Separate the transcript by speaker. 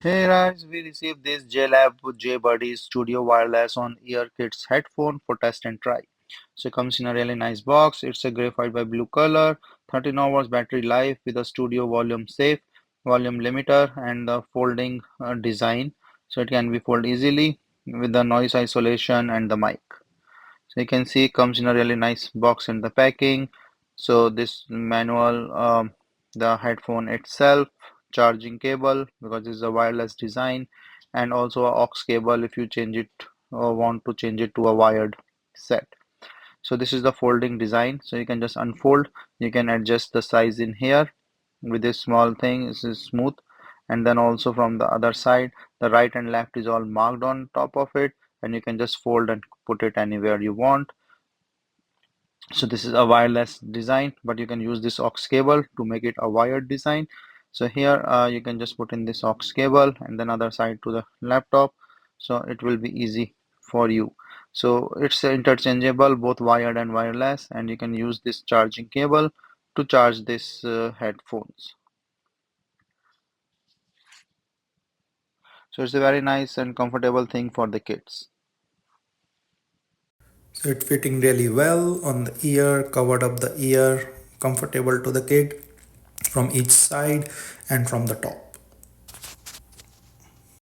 Speaker 1: Hey guys, we received this JLab JBuddies Studio Wireless on Ear Kids headphone for test and try. So it comes in a really nice box. It's a graphite by blue color, 13 hours battery life with a studio volume safe, volume limiter, and the folding design. So it can be folded easily with the noise isolation and the mic. So you can see it comes in a really nice box in the packing. So this manual, the headphone itself, charging cable because it's a wireless design, and also a aux cable if you change it or want to change it to a wired set. So this is the folding design. So you can just unfold. You can adjust the size in here with this small thing. This is smooth. And then also from the other side, the right and left is all marked on top of it, and you can just fold and put it anywhere you want. So this is a wireless design, but you can use this aux cable to make it a wired design. So here you can just put in this aux cable and then other side to the laptop, so it will be easy for you. So it's interchangeable, both wired and wireless, and you can use this charging cable to charge this headphones. So it's a very nice and comfortable thing for the kids.
Speaker 2: So it fitting really well on the ear, covered up the ear, comfortable to the kid from each side and from the top.